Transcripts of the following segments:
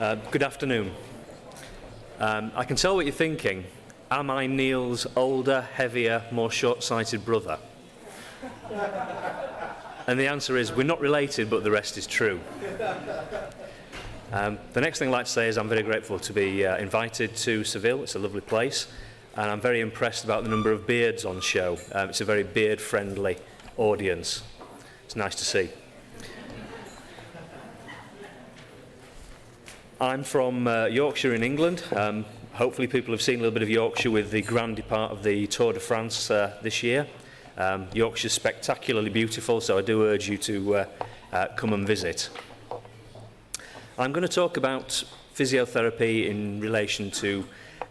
Good afternoon. I can tell what you're thinking. Am I Neil's older, heavier, more short-sighted brother? And the answer is, we're not related, but the rest is true. The next thing I'd like to say is I'm very grateful to be invited to Seville. It's a lovely place. And I'm very impressed about the number of beards on show. It's a very beard-friendly audience. It's nice to see. I'm from Yorkshire in England. Hopefully people have seen a little bit of Yorkshire with the grand depart of the Tour de France this year. Yorkshire's spectacularly beautiful, so I do urge you to come and visit. I'm going to talk about physiotherapy in relation to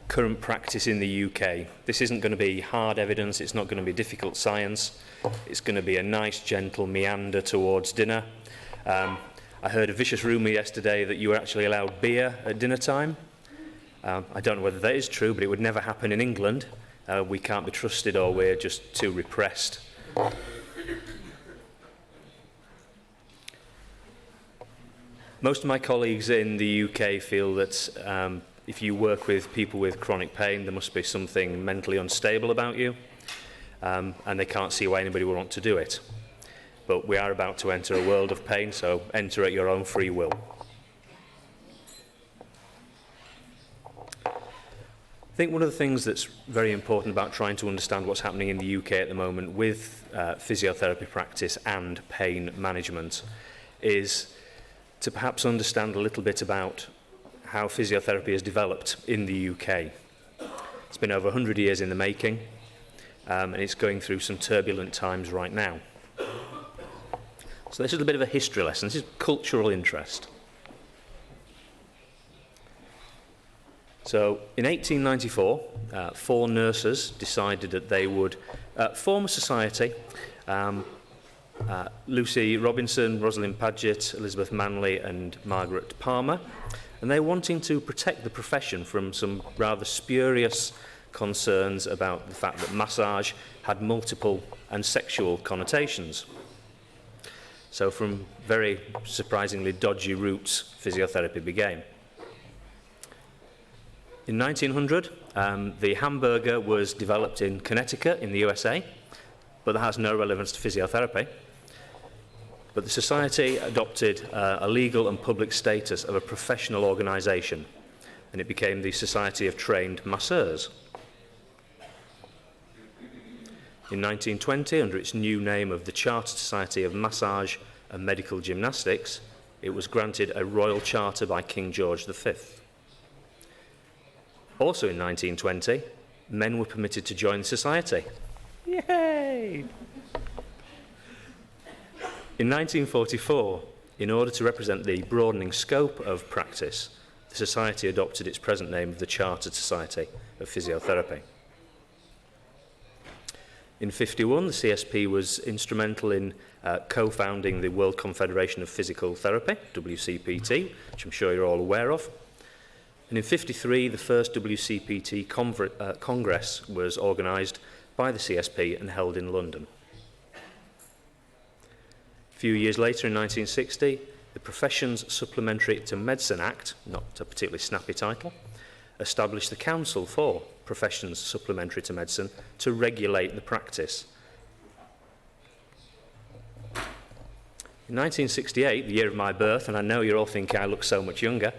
current practice in the UK. This isn't going to be hard evidence, it's not going to be difficult science. It's going to be a nice, gentle meander towards dinner. I heard a vicious rumour yesterday that you were actually allowed beer at dinner time. I don't know whether that is true, but it would never happen in England. We can't be trusted, or we're just too repressed. Most of my colleagues in the UK feel that if you work with people with chronic pain, there must be something mentally unstable about you, and they can't see why anybody would want to do it. But we are about to enter a world of pain, so enter at your own free will. I think one of the things that's very important about trying to understand what's happening in the UK at the moment with physiotherapy practice and pain management is to perhaps understand a little bit about how physiotherapy has developed in the UK. It's been over 100 years in the making, and it's going through some turbulent times right now. So this is a bit of a history lesson. This is cultural interest. So in 1894, 4 nurses decided that they would form a society. Lucy Robinson, Rosalind Paget, Elizabeth Manley and Margaret Palmer. And they were wanting to protect the profession from some rather spurious concerns about the fact that massage had multiple and sexual connotations. So from very surprisingly dodgy roots, physiotherapy began. In 1900, the hamburger was developed in Connecticut in the USA, but that has no relevance to physiotherapy. But the society adopted a legal and public status of a professional organisation, and it became the Society of Trained Masseurs. In 1920, under its new name of the Chartered Society of Massage and Medical Gymnastics, it was granted a royal charter by King George V. Also in 1920, men were permitted to join the society. Yay! In 1944, in order to represent the broadening scope of practice, the society adopted its present name of the Chartered Society of Physiotherapy. In 1951, the CSP was instrumental in co-founding the World Confederation of Physical Therapy, WCPT, which I'm sure you're all aware of. And in 1953, the first WCPT Congress was organised by the CSP and held in London. A few years later, in 1960, the Professions Supplementary to Medicine Act, not a particularly snappy title, established the Council for Professions Supplementary to Medicine to regulate the practice. In 1968, the year of my birth, and I know you're all thinking I look so much younger,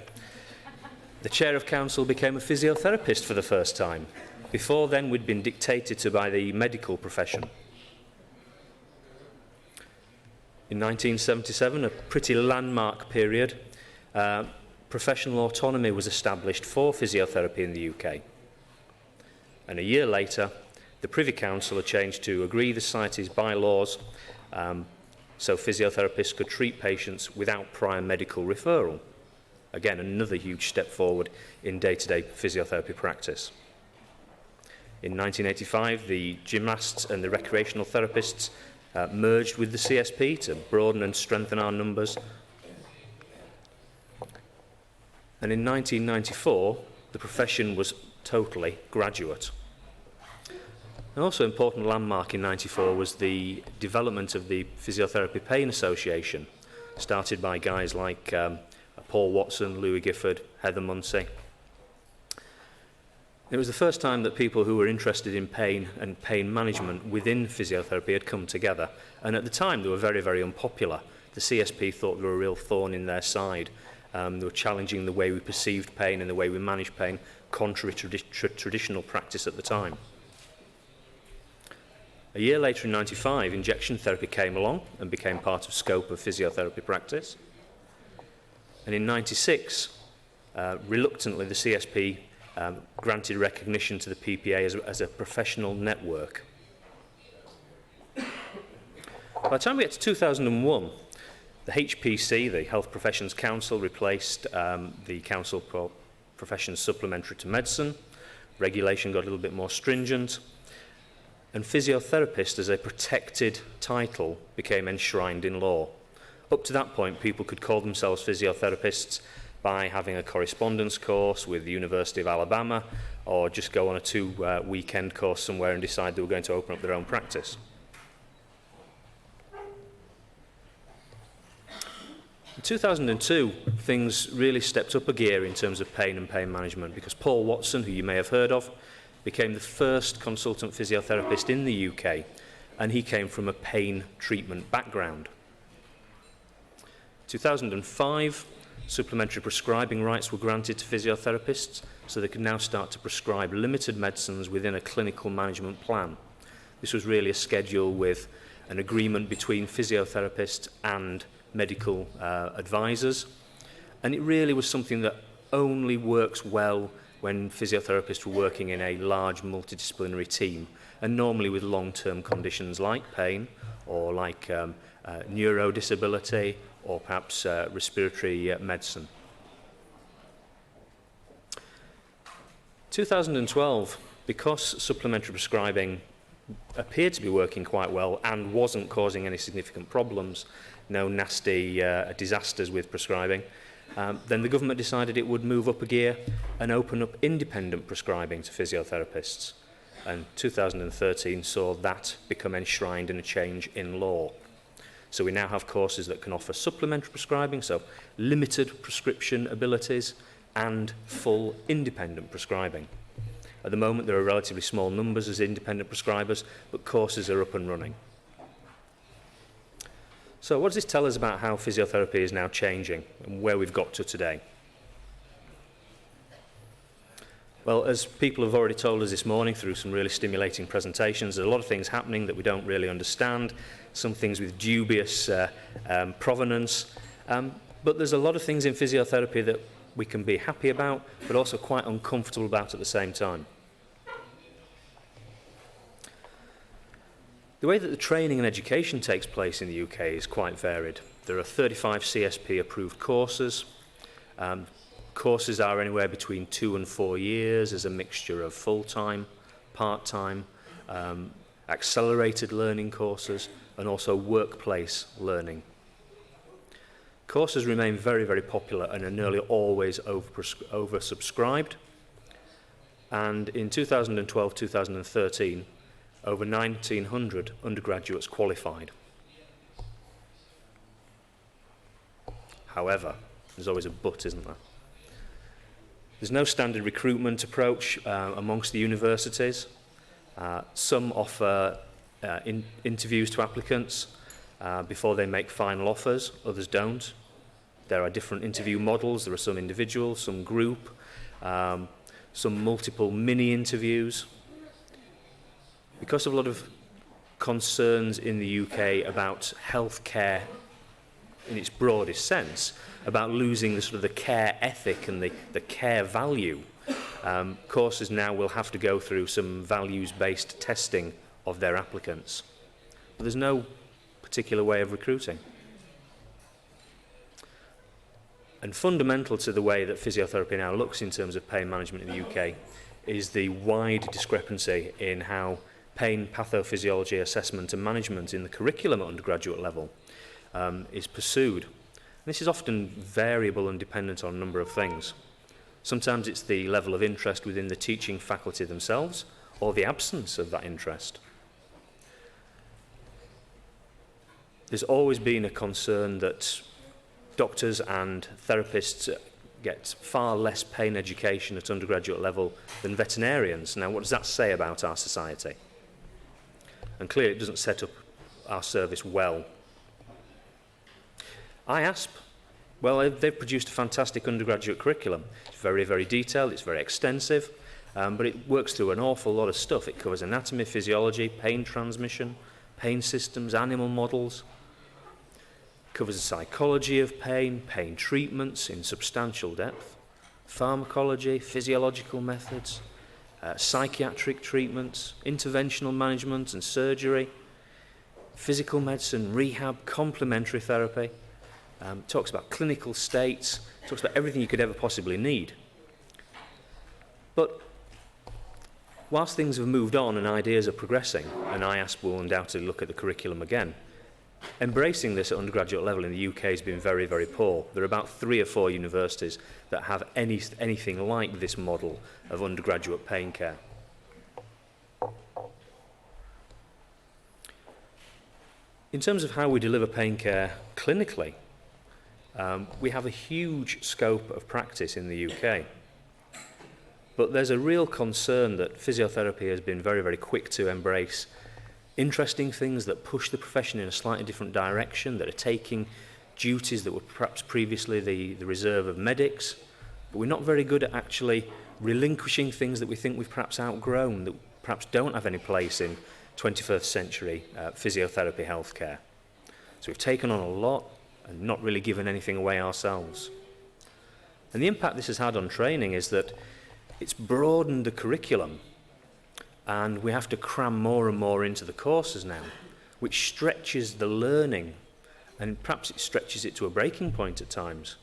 the chair of council became a physiotherapist for the first time. Before then, we'd been dictated to by the medical profession. In 1977, a pretty landmark period, professional autonomy was established for physiotherapy in the UK. And a year later, the Privy Council had changed to agree the Society's bylaws so physiotherapists could treat patients without prior medical referral. Again, another huge step forward in day-to-day physiotherapy practice. In 1985, the gymnasts and the recreational therapists merged with the CSP to broaden and strengthen our numbers. And in 1994, the profession was totally graduate. An also important landmark in 1994 was the development of the Physiotherapy Pain Association, started by guys like Paul Watson, Louis Gifford, Heather Munsey. It was the first time that people who were interested in pain and pain management within physiotherapy had come together. And at the time, they were very, very unpopular. The CSP thought they were a real thorn in their side. They were challenging the way we perceived pain and the way we managed pain, contrary to traditional practice at the time. A year later in 95, injection therapy came along and became part of scope of physiotherapy practice. And in 96, reluctantly, the CSP granted recognition to the PPA as a professional network. By the time we get to 2001, the HPC, the Health Professions Council, replaced the Council for Professions Supplementary to Medicine. Regulation got a little bit more stringent. And physiotherapist, as a protected title, became enshrined in law. Up to that point, people could call themselves physiotherapists by having a correspondence course with the University of Alabama, or just go on a two-weekend course somewhere and decide they were going to open up their own practice. In 2002, things really stepped up a gear in terms of pain and pain management, because Paul Watson, who you may have heard of, became the first consultant physiotherapist in the UK, and he came from a pain treatment background. 2005, supplementary prescribing rights were granted to physiotherapists, so they could now start to prescribe limited medicines within a clinical management plan. This was really a schedule with an agreement between physiotherapists and medical advisors, and it really was something that only works well when physiotherapists were working in a large multidisciplinary team, and normally with long-term conditions like pain or like neurodisability or perhaps respiratory medicine. 2012, because supplementary prescribing appeared to be working quite well and wasn't causing any significant problems, no nasty disasters with prescribing, then the government decided it would move up a gear and open up independent prescribing to physiotherapists. And 2013 saw that become enshrined in a change in law. So we now have courses that can offer supplementary prescribing, so limited prescription abilities, and full independent prescribing. At the moment, there are relatively small numbers as independent prescribers, but courses are up and running. So what does this tell us about how physiotherapy is now changing and where we've got to today? Well, as people have already told us this morning through some really stimulating presentations, there's a lot of things happening that we don't really understand, some things with dubious provenance, but there's a lot of things in physiotherapy that we can be happy about, but also quite uncomfortable about at the same time. The way that the training and education takes place in the UK is quite varied. There are 35 CSP approved courses. Courses are anywhere between 2 and 4 years as a mixture of full-time, part-time, accelerated learning courses, and also workplace learning. Courses remain very, very popular and are nearly always oversubscribed. And in 2012-2013, over 1,900 undergraduates qualified. However, there's always a but, isn't there? There's no standard recruitment approach amongst the universities. Some offer interviews to applicants before they make final offers, others don't. There are different interview models. There are some individual, some group, some multiple mini-interviews. Because of a lot of concerns in the UK about healthcare in its broadest sense, about losing the sort of the care ethic and the care value, courses now will have to go through some values-based testing of their applicants. But there's no particular way of recruiting. And fundamental to the way that physiotherapy now looks in terms of pain management in the UK is the wide discrepancy in how pain pathophysiology assessment and management in the curriculum at undergraduate level is pursued. And this is often variable and dependent on a number of things. Sometimes it's the level of interest within the teaching faculty themselves, or the absence of that interest. There's always been a concern that doctors and therapists get far less pain education at undergraduate level than veterinarians. Now, what does that say about our society? And clearly it doesn't set up our service well. IASP, well, they've produced a fantastic undergraduate curriculum. It's very, very detailed, it's very extensive, but it works through an awful lot of stuff. It covers anatomy, physiology, pain transmission, pain systems, animal models. It covers the psychology of pain, pain treatments in substantial depth, pharmacology, physiological methods, psychiatric treatments, interventional management and surgery, physical medicine, rehab, complementary therapy. Talks about clinical states, talks about everything you could ever possibly need. But whilst things have moved on and ideas are progressing, and IASP will undoubtedly look at the curriculum again, embracing this at undergraduate level in the UK has been very, very poor. There are about 3 or 4 universities that have anything like this model of undergraduate pain care. In terms of how we deliver pain care clinically, we have a huge scope of practice in the UK. But there's a real concern that physiotherapy has been very, very quick to embrace interesting things that push the profession in a slightly different direction, that are taking duties that were perhaps previously the reserve of medics. But we're not very good at actually relinquishing things that we think we've perhaps outgrown, that perhaps don't have any place in 21st century physiotherapy healthcare. So we've taken on a lot and not really given anything away ourselves. And the impact this has had on training is that it's broadened the curriculum, and we have to cram more and more into the courses now, which stretches the learning, and perhaps it stretches it to a breaking point at times.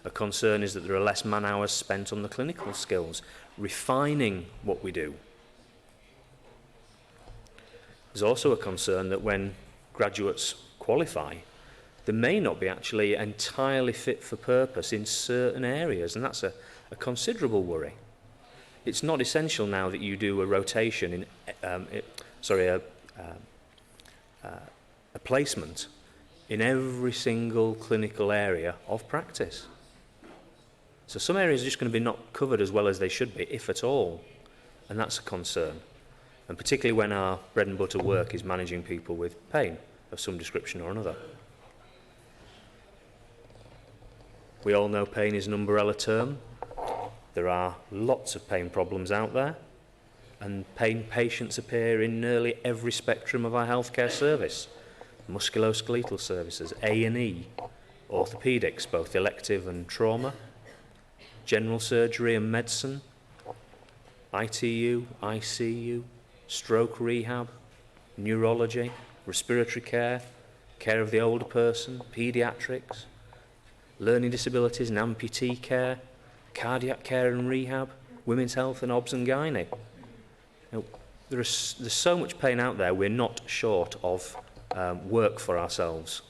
A concern is that there are less man hours spent on the clinical skills, refining what we do. There's also a concern that when graduates qualify, they may not be actually entirely fit for purpose in certain areas, and that's a considerable worry. It's not essential now that you do a rotation in, a placement in every single clinical area of practice. So some areas are just going to be not covered as well as they should be, if at all, and that's a concern. And particularly when our bread and butter work is managing people with pain of some description or another. We all know pain is an umbrella term. There are lots of pain problems out there, and pain patients appear in nearly every spectrum of our healthcare service. Musculoskeletal services, A&E, orthopaedics, both elective and trauma, general surgery and medicine, ITU, ICU, stroke rehab, neurology, respiratory care, care of the older person, paediatrics, learning disabilities and amputee care, cardiac care and rehab, women's health and obs and gynae. There's so much pain out there, we're not short of work for ourselves.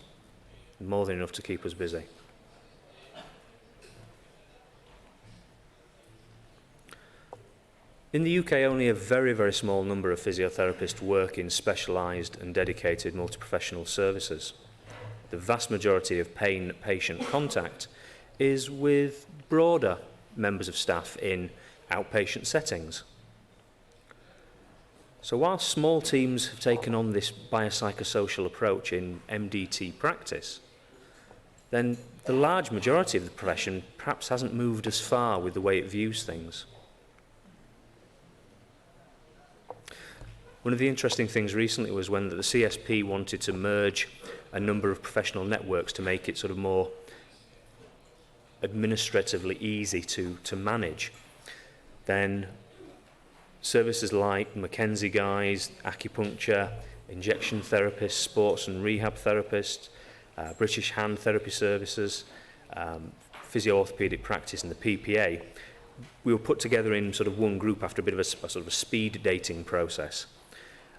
More than enough to keep us busy. In the UK, only a very, very small number of physiotherapists work in specialised and dedicated multi-professional services. The vast majority of pain-patient contact is with broader members of staff in outpatient settings. So while small teams have taken on this biopsychosocial approach in MDT practice, then the large majority of the profession perhaps hasn't moved as far with the way it views things. One of the interesting things recently was when the CSP wanted to merge a number of professional networks to make it sort of more administratively easy to manage. Then services like Mackenzie guys, acupuncture, injection therapists, sports and rehab therapists, British hand therapy services, physio-orthopedic practice and the PPA, we were put together in sort of one group after a bit of a sort of a speed dating process.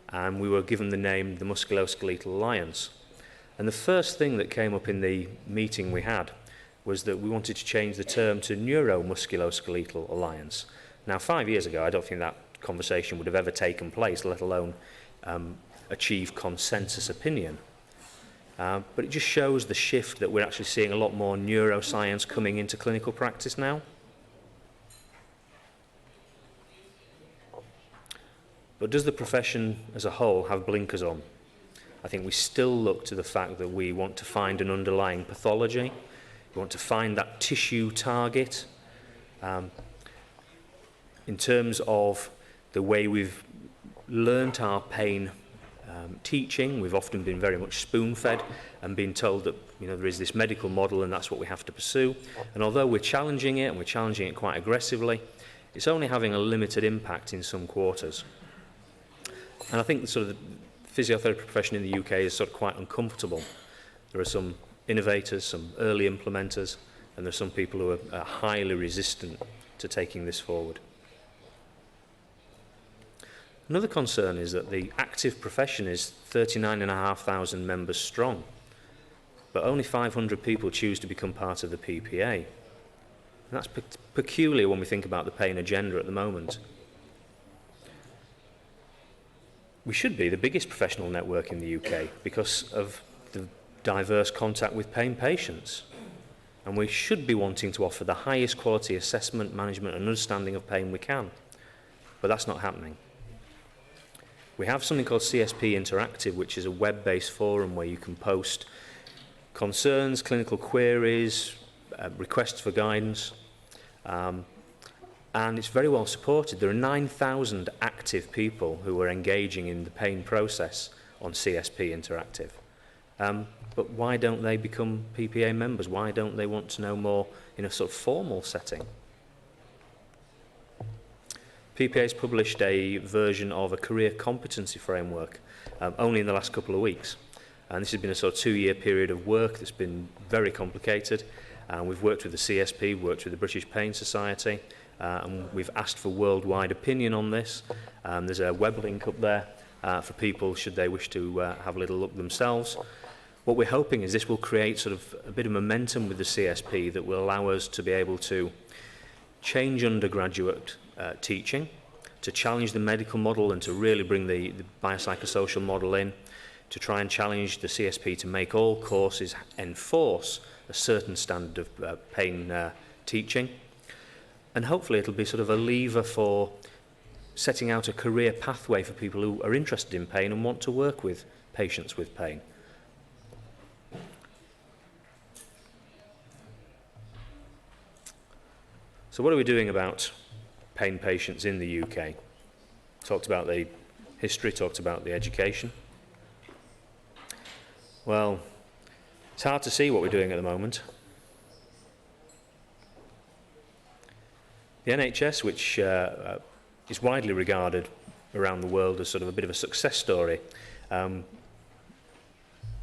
And we were given the name the Musculoskeletal Alliance. And the first thing that came up in the meeting we had was that we wanted to change the term to Neuromusculoskeletal Alliance. Now, 5 years ago, I don't think that conversation would have ever taken place, let alone achieve consensus opinion. But it just shows the shift that we're actually seeing a lot more neuroscience coming into clinical practice now. But does the profession as a whole have blinkers on? I think we still look to the fact that we want to find an underlying pathology. We want to find that tissue target. In terms of the way we've learnt our pain teaching, we've often been very much spoon-fed and been told that there is this medical model and that's what we have to pursue. And although we're challenging it, and we're challenging it quite aggressively, it's only having a limited impact in some quarters. And I think the physiotherapy profession in the UK is quite uncomfortable. There are some innovators, some early implementers, and there are some people who are highly resistant to taking this forward. Another concern is that the active profession is 39,500 members strong, but only 500 people choose to become part of the PPA. And that's peculiar when we think about the pain agenda at the moment. We should be the biggest professional network in the UK because of the diverse contact with pain patients. And we should be wanting to offer the highest quality assessment, management and understanding of pain we can. But that's not happening. We have something called CSP Interactive, which is a web-based forum where you can post concerns, clinical queries, requests for guidance, and it's very well supported. There are 9,000 active people who are engaging in the pain process on CSP Interactive. But why don't they become PPA members? Why don't they want to know more in a formal setting? PPA has published a version of a career competency framework only in the last couple of weeks. And this has been a 2-year period of work that's been very complicated. We've worked with the CSP, worked with the British Pain Society, and we've asked for worldwide opinion on this. There's a web link up there for people should they wish to have a little look themselves. What we're hoping is this will create a bit of momentum with the CSP that will allow us to be able to change undergraduate teaching, to challenge the medical model and to really bring the biopsychosocial model in, to try and challenge the CSP to make all courses enforce a certain standard of pain teaching. And hopefully it'll be a lever for setting out a career pathway for people who are interested in pain and want to work with patients with pain. So what are we doing about pain patients in the UK? Talked about the history, talked about the education. Well, it's hard to see what we're doing at the moment. The NHS, which is widely regarded around the world as a bit of a success story,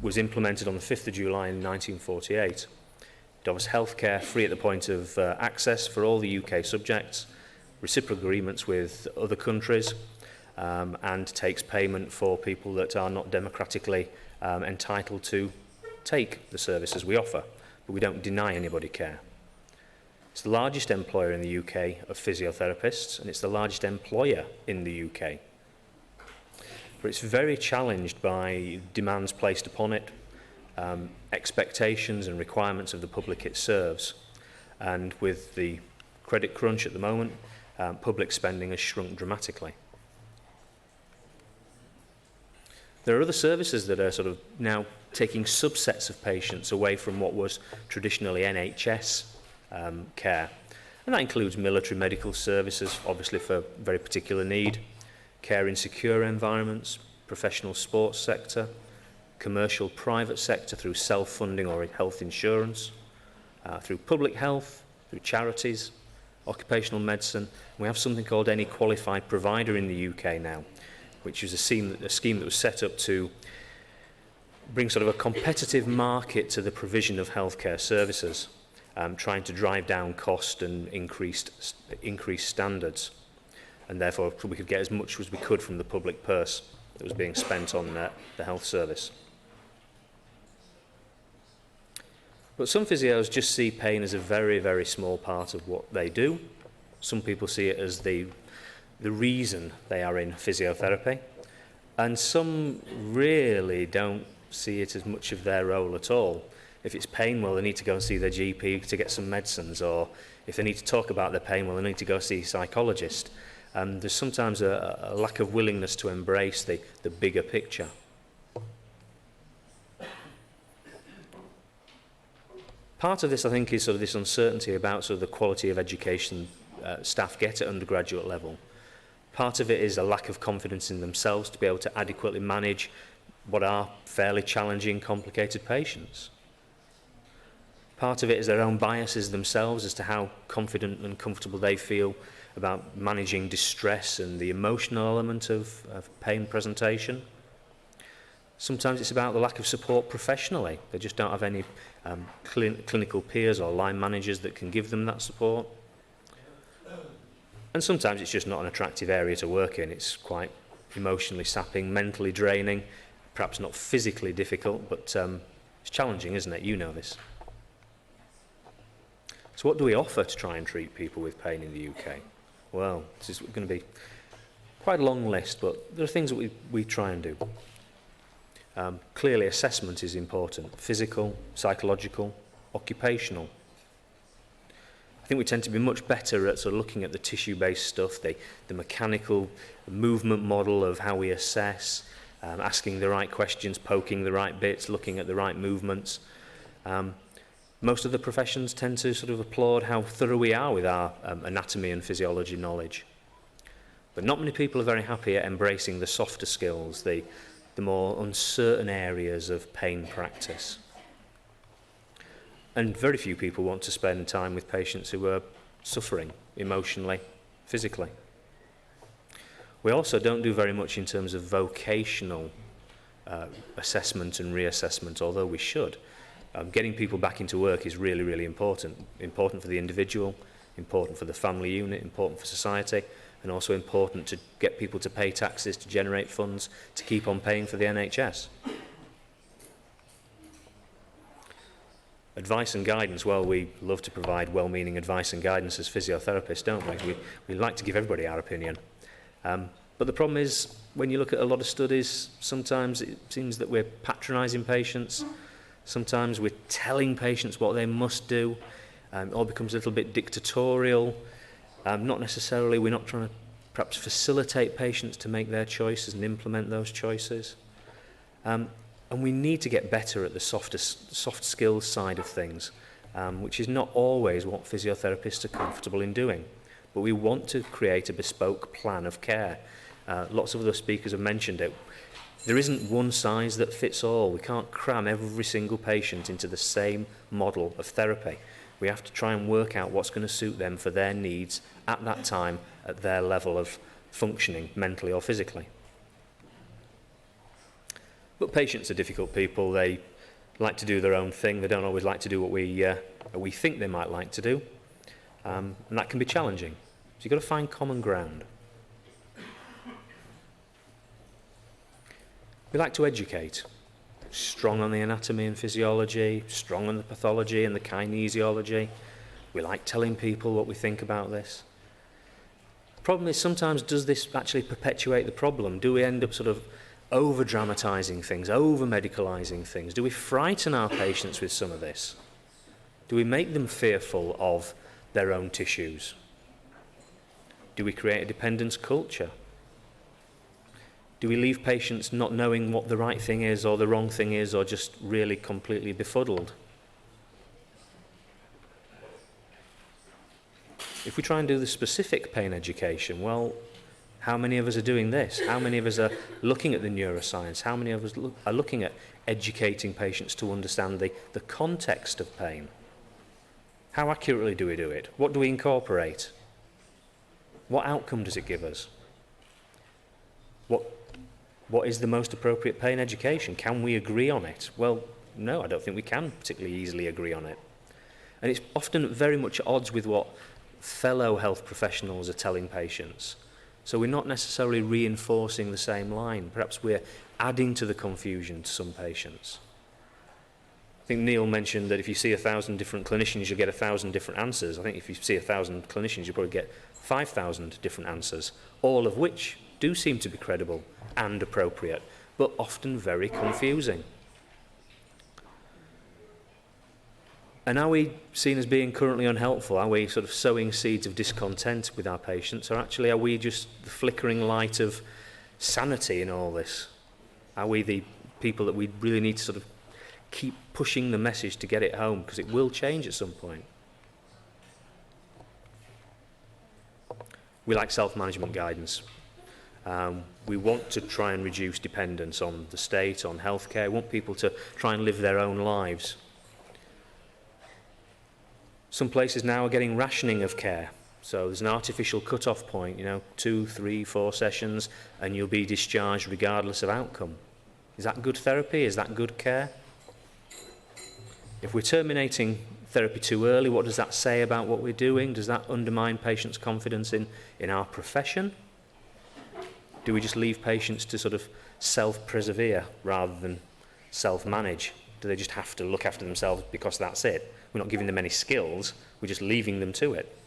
was implemented on the 5th of July in 1948. It offers healthcare free at the point of access for all the UK subjects, reciprocal agreements with other countries, and takes payment for people that are not democratically entitled to take the services we offer, but we don't deny anybody care. It's the largest employer in the UK of physiotherapists, and it's the largest employer in the UK. But it's very challenged by demands placed upon it, expectations and requirements of the public it serves. And with the credit crunch at the moment, public spending has shrunk dramatically. There are other services that are now taking subsets of patients away from what was traditionally NHS care. And that includes military medical services, obviously for very particular need, care in secure environments, professional sports sector, commercial private sector through self-funding or health insurance, through public health, through charities, occupational medicine. We have something called Any Qualified Provider in the UK now, which is a scheme that was set up to bring a competitive market to the provision of healthcare services, trying to drive down cost and increase standards. And therefore we could get as much as we could from the public purse that was being spent on the health service. But some physios just see pain as a very, very small part of what they do. Some people see it as the reason they are in physiotherapy. And some really don't see it as much of their role at all. If it's pain, well, they need to go and see their GP to get some medicines, or if they need to talk about their pain, well, they need to go see a psychologist. There's sometimes a lack of willingness to embrace the bigger picture. Part of this, I think, is sort of this uncertainty about sort of the quality of education staff get at undergraduate level. Part of it is a lack of confidence in themselves to be able to adequately manage what are fairly challenging, complicated patients. Part of it is their own biases themselves as to how confident and comfortable they feel about managing distress and the emotional element of pain presentation. Sometimes it's about the lack of support professionally. They just don't have any clinical peers or line managers that can give them that support. And sometimes it's just not an attractive area to work in. It's quite emotionally sapping, mentally draining, perhaps not physically difficult, but it's challenging, isn't it? You know this. So what do we offer to try and treat people with pain in the UK? Well, this is going to be quite a long list, but there are things that we try and do. Clearly, assessment is important. Physical, psychological, occupational. I think we tend to be much better at sort of looking at the tissue-based stuff, the mechanical movement model of how we assess, asking the right questions, poking the right bits, looking at the right movements. Most of the professions tend to sort of applaud how thorough we are with our anatomy and physiology knowledge. But not many people are very happy at embracing the softer skills, the more uncertain areas of pain practice. And very few people want to spend time with patients who are suffering emotionally, physically. We also don't do very much in terms of vocational assessment and reassessment, although we should. Getting people back into work is really, really important. Important for the individual, important for the family unit, important for society, and also important to get people to pay taxes, to generate funds, to keep on paying for the NHS. Advice and guidance, well, we love to provide well-meaning advice and guidance as physiotherapists, don't we? We like to give everybody our opinion. But the problem is, when you look at a lot of studies, sometimes it seems that we're patronising patients. Sometimes we're telling patients what they must do. It all becomes a little bit dictatorial. Not necessarily, we're not trying to perhaps facilitate patients to make their choices and implement those choices. And we need to get better at the soft skills side of things, which is not always what physiotherapists are comfortable in doing. But we want to create a bespoke plan of care. Lots of other speakers have mentioned it. There isn't one size that fits all. We can't cram every single patient into the same model of therapy. We have to try and work out what's going to suit them for their needs at that time, at their level of functioning, mentally or physically. But patients are difficult people. They like to do their own thing. They don't always like to do what we think they might like to do. And that can be challenging. So you've got to find common ground. We like to educate. Strong on the anatomy and physiology, strong on the pathology and the kinesiology. We like telling people what we think about this. The problem is sometimes, does this actually perpetuate the problem? Do we end up sort of over-dramatising things, over-medicalising things? Do we frighten our patients with some of this? Do we make them fearful of their own tissues? Do we create a dependence culture? Do we leave patients not knowing what the right thing is or the wrong thing is, or just really completely befuddled? If we try and do the specific pain education, well, how many of us are doing this? How many of us are looking at the neuroscience? How many of us are looking at educating patients to understand the context of pain? How accurately do we do it? What do we incorporate? What outcome does it give us? What is the most appropriate pain education? Can we agree on it? Well, no, I don't think we can particularly easily agree on it. And it's often very much at odds with what fellow health professionals are telling patients. So we're not necessarily reinforcing the same line. Perhaps we're adding to the confusion to some patients. I think Neil mentioned that if you see 1,000 different clinicians, you'll get 1,000 different answers. I think if you see 1,000 clinicians, you'll probably get 5,000 different answers, all of which do seem to be credible and appropriate, but often very confusing. And are we seen as being currently unhelpful? Are we sort of sowing seeds of discontent with our patients? Or actually are we just the flickering light of sanity in all this? Are we the people that we really need to sort of keep pushing the message to get it home? Because it will change at some point. We like self-management guidance. We want to try and reduce dependence on the state, on healthcare. We want people to try and live their own lives. Some places now are getting rationing of care. So there's an artificial cut-off point, 2, 3, 4 sessions, and you'll be discharged regardless of outcome. Is that good therapy? Is that good care? If we're terminating therapy too early, what does that say about what we're doing? Does that undermine patients' confidence in our profession? Do we just leave patients to sort of self-persevere rather than self-manage? Do they just have to look after themselves because that's it? We're not giving them any skills, we're just leaving them to it.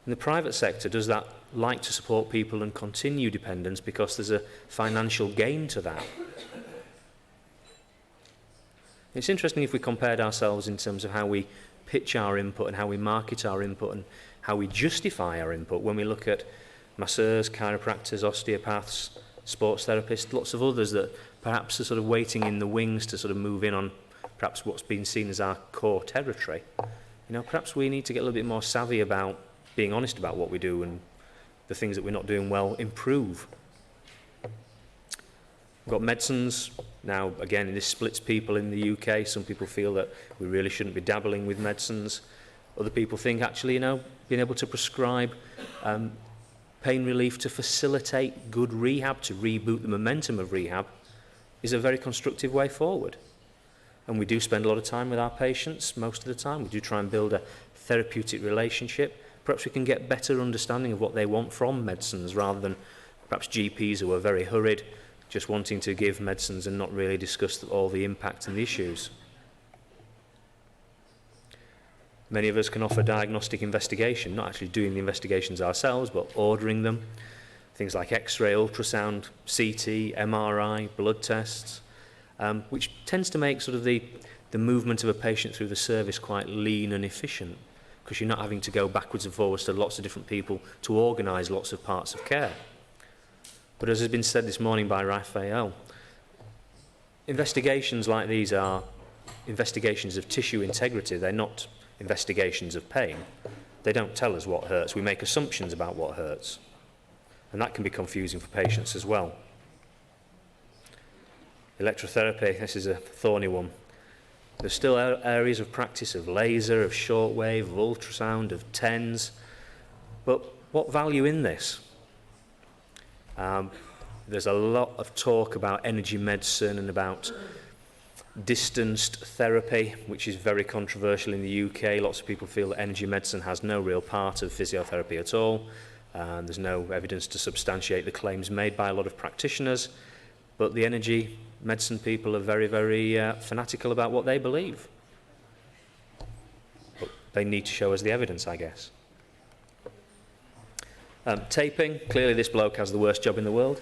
In the private sector, does that like to support people and continue dependence because there's a financial gain to that? It's interesting if we compared ourselves in terms of how we pitch our input and how we market our input and how we justify our input when we look at masseurs, chiropractors, osteopaths, sports therapists, lots of others that perhaps are sort of waiting in the wings to sort of move in on perhaps what's been seen as our core territory. Perhaps we need to get a little bit more savvy about being honest about what we do and the things that we're not doing well improve. We've got medicines. Now, again, this splits people in the UK. Some people feel that we really shouldn't be dabbling with medicines. Other people think, actually, being able to prescribe pain relief to facilitate good rehab, to reboot the momentum of rehab, is a very constructive way forward. And we do spend a lot of time with our patients most of the time. We do try and build a therapeutic relationship. Perhaps we can get better understanding of what they want from medicines rather than perhaps GPs who are very hurried, just wanting to give medicines and not really discuss all the impact and the issues. Many of us can offer diagnostic investigation, not actually doing the investigations ourselves, but ordering them. Things like X-ray, ultrasound, CT, MRI, blood tests, which tends to make sort of the movement of a patient through the service quite lean and efficient, because you're not having to go backwards and forwards to lots of different people to organise lots of parts of care. But as has been said this morning by Raphael, investigations like these are investigations of tissue integrity. They're not investigations of pain. They don't tell us what hurts. We make assumptions about what hurts. And that can be confusing for patients as well. Electrotherapy, this is a thorny one. There's still areas of practice of laser, of shortwave, of ultrasound, of TENS. But what value in this? There's a lot of talk about energy medicine and about distanced therapy, which is very controversial in the UK. Lots of people feel that energy medicine has no real part of physiotherapy at all. There's no evidence to substantiate the claims made by a lot of practitioners. But the energy medicine people are very, very fanatical about what they believe. But they need to show us the evidence, I guess. Taping, clearly this bloke has the worst job in the world.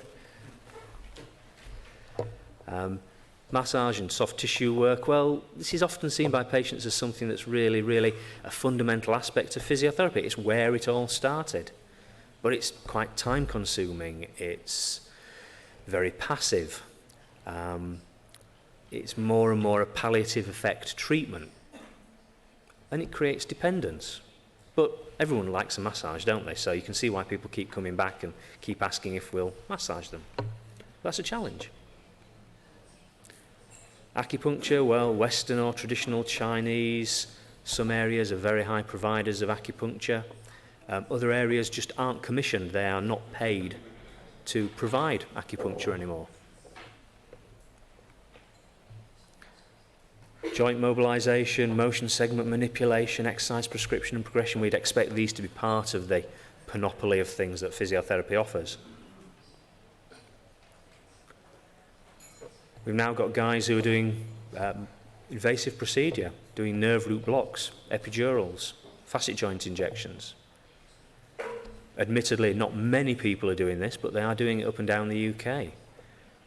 Massage and soft tissue work, well, this is often seen by patients as something that's really, really a fundamental aspect of physiotherapy. It's where it all started. But it's quite time-consuming. It's very passive. It's more and more a palliative effect treatment. And it creates dependence. But everyone likes a massage, don't they? So you can see why people keep coming back and keep asking if we'll massage them. That's a challenge. Acupuncture, well, Western or traditional Chinese. Some areas are very high providers of acupuncture. Other areas just aren't commissioned. They are not paid to provide acupuncture anymore. Joint mobilization, motion segment manipulation, exercise prescription and progression, we'd expect these to be part of the panoply of things that physiotherapy offers. We've now got guys who are doing invasive procedure, doing nerve root blocks, epidurals, facet joint injections. Admittedly, not many people are doing this, but they are doing it up and down the UK.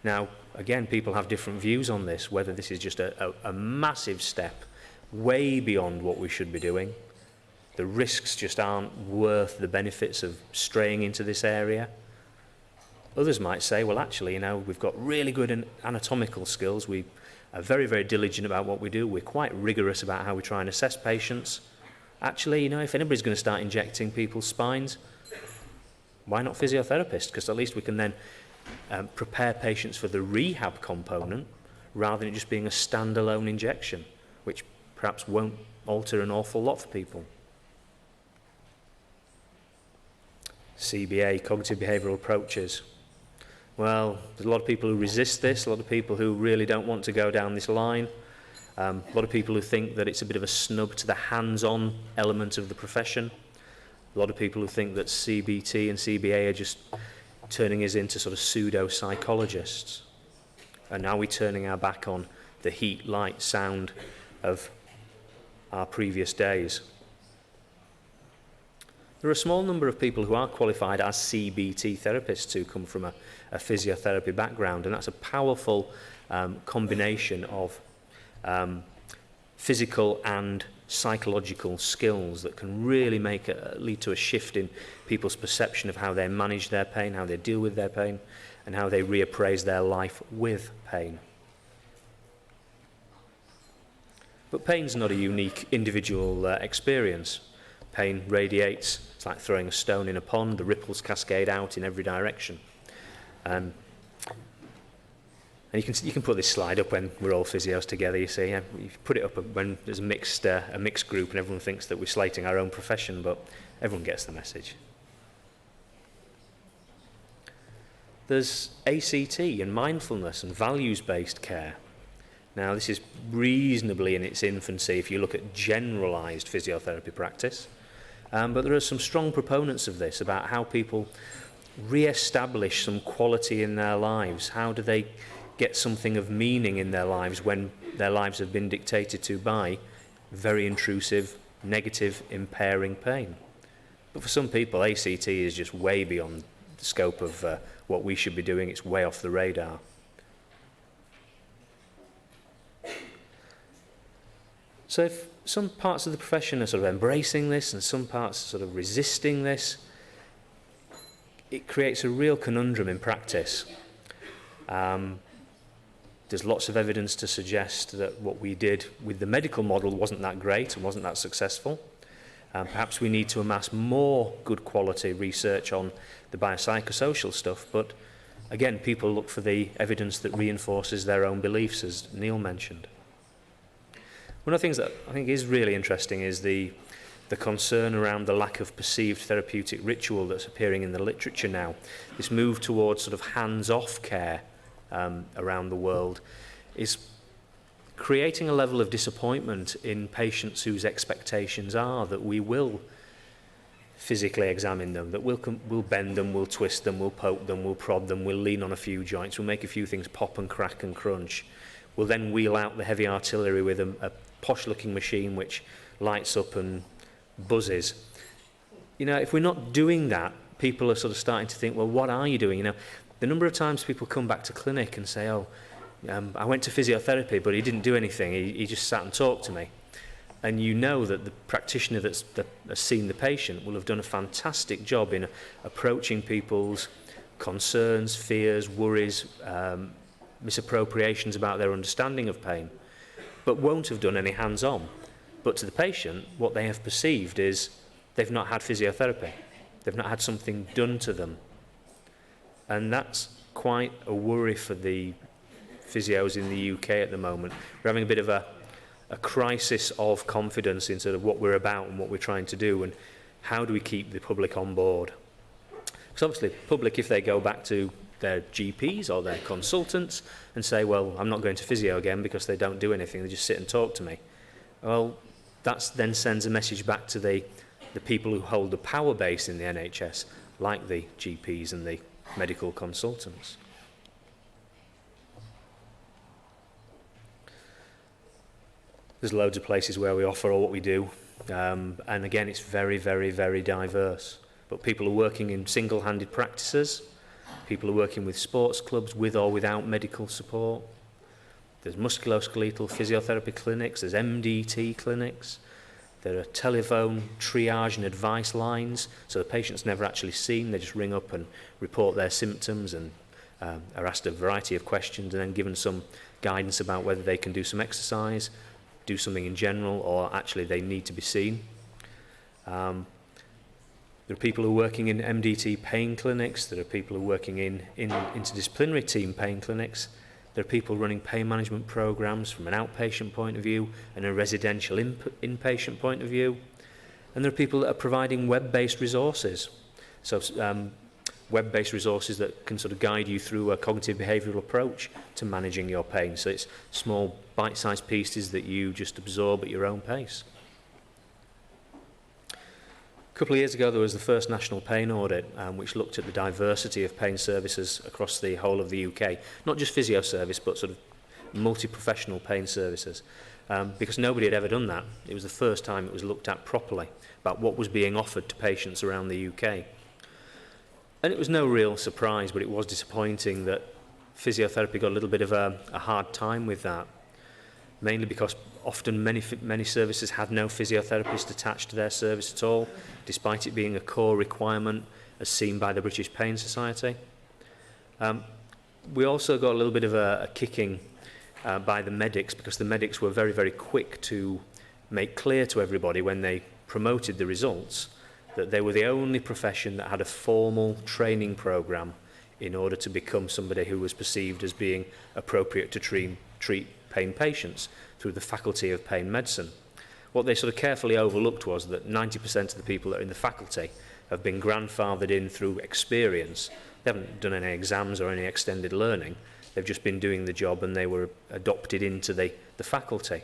Now, again, people have different views on this, whether this is just a massive step way beyond what we should be doing. The risks just aren't worth the benefits of straying into this area. Others might say, well, actually, we've got really good anatomical skills. We are very, very diligent about what we do. We're quite rigorous about how we try and assess patients. Actually, if anybody's going to start injecting people's spines, why not physiotherapists? Because at least we can then prepare patients for the rehab component rather than it just being a standalone injection, which perhaps won't alter an awful lot for people. CBA, cognitive behavioural approaches. Well, there's a lot of people who resist this, a lot of people who really don't want to go down this line, a lot of people who think that it's a bit of a snub to the hands-on element of the profession, a lot of people who think that CBT and CBA are just turning us into sort of pseudo-psychologists. And now we're turning our back on the heat, light, sound of our previous days. There are a small number of people who are qualified as CBT therapists who come from a physiotherapy background, and that's a powerful combination of physical and psychological skills that can really lead to a shift in people's perception of how they manage their pain, how they deal with their pain, and how they reappraise their life with pain. But pain's not a unique individual experience. Pain radiates. It's like throwing a stone in a pond. The ripples cascade out in every direction. And you can put this slide up when we're all physios together. You see, you put it up when there's a mixed group and everyone thinks that we're slating our own profession, but everyone gets the message. There's ACT and mindfulness and values-based care. Now, this is reasonably in its infancy if you look at generalised physiotherapy practice. But there are some strong proponents of this about how people re-establish some quality in their lives. How do they get something of meaning in their lives when their lives have been dictated to by very intrusive, negative, impairing pain? But for some people, ACT is just way beyond the scope of what we should be doing. It's way off the radar. So if some parts of the profession are sort of embracing this and some parts are sort of resisting this, it creates a real conundrum in practice. There's lots of evidence to suggest that what we did with the medical model wasn't that great and wasn't that successful. Perhaps we need to amass more good quality research on the biopsychosocial stuff, but again, people look for the evidence that reinforces their own beliefs, as Neil mentioned. One of the things that I think is really interesting is the concern around the lack of perceived therapeutic ritual that's appearing in the literature now. This move towards sort of hands-off care around the world is creating a level of disappointment in patients whose expectations are that we will physically examine them, that we'll bend them, we'll twist them, we'll poke them, we'll prod them, we'll lean on a few joints, we'll make a few things pop and crack and crunch. We'll then wheel out the heavy artillery with a posh-looking machine which lights up and buzzes. If we're not doing that, people are sort of starting to think, well, what are you doing? The number of times people come back to clinic and say, I went to physiotherapy, but he didn't do anything. He just sat and talked to me. And you know that the practitioner that has seen the patient will have done a fantastic job in approaching people's concerns, fears, worries, misappropriations about their understanding of pain, but won't have done any hands-on. But to the patient, what they have perceived is they've not had physiotherapy. They've not had something done to them. And that's quite a worry for the physios in the UK at the moment. We're having a bit of a crisis of confidence in sort of what we're about and what we're trying to do, and how do we keep the public on board. Because obviously, public, if they go back to their GPs or their consultants and say, well, I'm not going to physio again because they don't do anything, they just sit and talk to me. Well, that then sends a message back to the people who hold the power base in the NHS, like the GPs and the medical consultants. There's loads of places where we offer all what we do, and again, it's very, very, very diverse. But people are working in single-handed practices, People are working with sports clubs with or without medical support. There's musculoskeletal physiotherapy clinics, there's MDT clinics, there are telephone triage and advice lines, so the patient's never actually seen, they just ring up and report their symptoms and are asked a variety of questions and then given some guidance about whether they can do some exercise, do something in general, or actually they need to be seen. There are people who are working in MDT pain clinics, there are people who are working in interdisciplinary team pain clinics, there are people running pain management programs from an outpatient point of view and a residential inpatient point of view. And there are people that are providing web-based resources. So web-based resources that can sort of guide you through a cognitive behavioural approach to managing your pain. So it's small bite-sized pieces that you just absorb at your own pace. A couple of years ago, there was the first national pain audit, which looked at the diversity of pain services across the whole of the UK. Not just physio service, but sort of multi-professional pain services. Because nobody had ever done that. It was the first time it was looked at properly, about what was being offered to patients around the UK. And it was no real surprise, but it was disappointing that physiotherapy got a little bit of a hard time with that. Mainly because often many services had no physiotherapist attached to their service at all, despite it being a core requirement as seen by the British Pain Society. We also got a little bit of a kicking by the medics, because the medics were very, very quick to make clear to everybody when they promoted the results that they were the only profession that had a formal training programme in order to become somebody who was perceived as being appropriate to treat pain patients through the Faculty of Pain Medicine. What they sort of carefully overlooked was that 90% of the people that are in the faculty have been grandfathered in through experience. They haven't done any exams or any extended learning. They've just been doing the job and they were adopted into the faculty.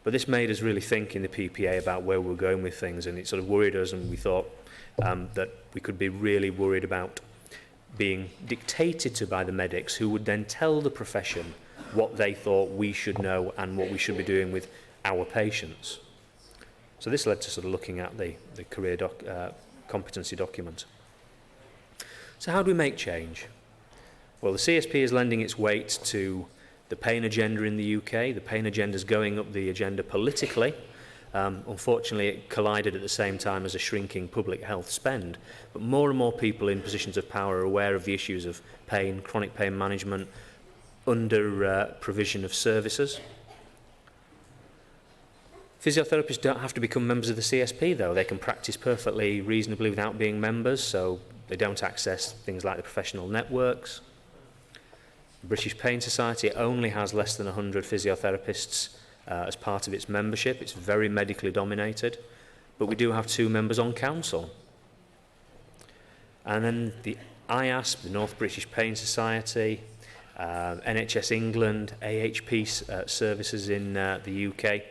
But this made us really think in the PPA about where we were going with things, and it sort of worried us, and we thought that we could be really worried about being dictated to by the medics, who would then tell the profession what they thought we should know and what we should be doing with our patients. So this led to sort of looking at the career competency document. So how do we make change? Well, the CSP is lending its weight to the pain agenda in the UK. The pain agenda is going up the agenda politically. Unfortunately, it collided at the same time as a shrinking public health spend. But more and more people in positions of power are aware of the issues of pain, chronic pain management, under provision of services. Physiotherapists don't have to become members of the CSP, though. They can practice perfectly reasonably without being members, so they don't access things like the professional networks. The British Pain Society only has less than 100 physiotherapists as part of its membership. It's very medically dominated, but we do have 2 members on council. And then the IASP, the North British Pain Society, NHS England, AHP services in the UK,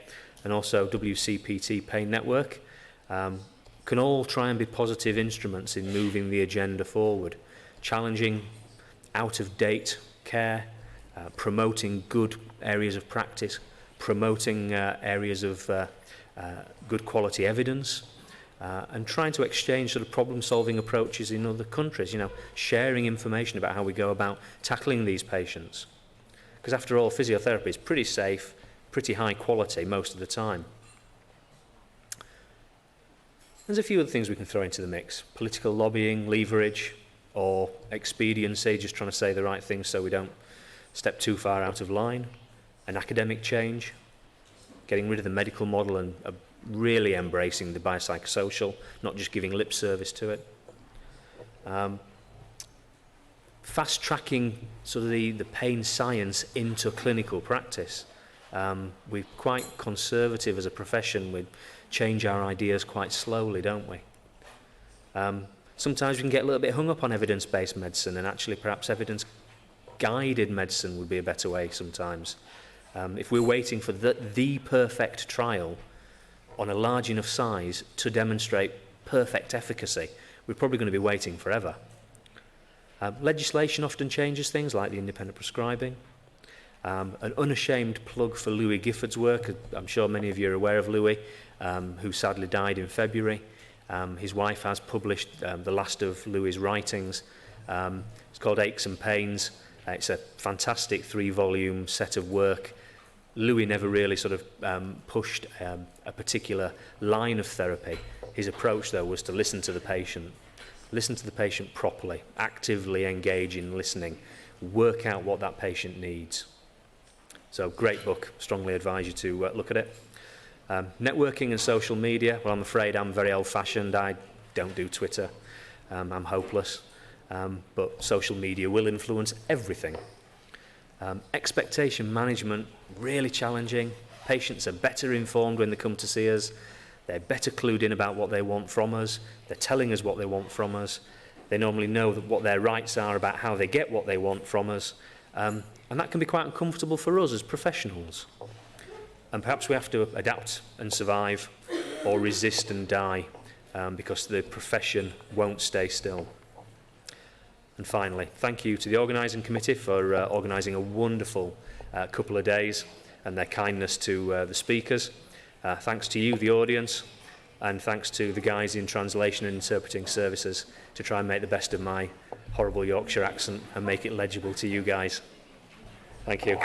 and also WCPT Pain Network, can all try and be positive instruments in moving the agenda forward, challenging out-of-date care, promoting good areas of practice, promoting areas of good quality evidence, and trying to exchange sort of problem-solving approaches in other countries, sharing information about how we go about tackling these patients. Because after all, physiotherapy is pretty safe, pretty high quality most of the time. There's a few other things we can throw into the mix. Political lobbying, leverage, or expediency, just trying to say the right things so we don't step too far out of line. An academic change, getting rid of the medical model and really embracing the biopsychosocial, not just giving lip service to it. Fast-tracking sort of the pain science into clinical practice. We're quite conservative as a profession. We change our ideas quite slowly, don't we? Sometimes we can get a little bit hung up on evidence-based medicine, and actually perhaps evidence-guided medicine would be a better way sometimes. If we're waiting for the perfect trial on a large enough size to demonstrate perfect efficacy, we're probably going to be waiting forever. Legislation often changes things, like the independent prescribing. An unashamed plug for Louis Gifford's work. I'm sure many of you are aware of Louis, who sadly died in February. His wife has published the last of Louis's writings, It's called Aches and Pains. It's a fantastic 3-volume set of work. Louis never really sort of pushed a particular line of therapy. His approach, though, was to listen to the patient properly, actively engage in listening, work out what that patient needs. So, great book. Strongly advise you to look at it. Networking and social media. Well, I'm afraid I'm very old-fashioned. I don't do Twitter. I'm hopeless. But social media will influence everything. Expectation management, really challenging. Patients are better informed when they come to see us. They're better clued in about what they want from us. They're telling us what they want from us. They normally know what their rights are about how they get what they want from us. And that can be quite uncomfortable for us as professionals. And perhaps we have to adapt and survive, or resist and die, because the profession won't stay still. And finally, thank you to the organising committee for organising a wonderful couple of days, and their kindness to the speakers. Thanks to you, the audience, and thanks to the guys in translation and interpreting services to try and make the best of my horrible Yorkshire accent and make it legible to you guys. Thank you.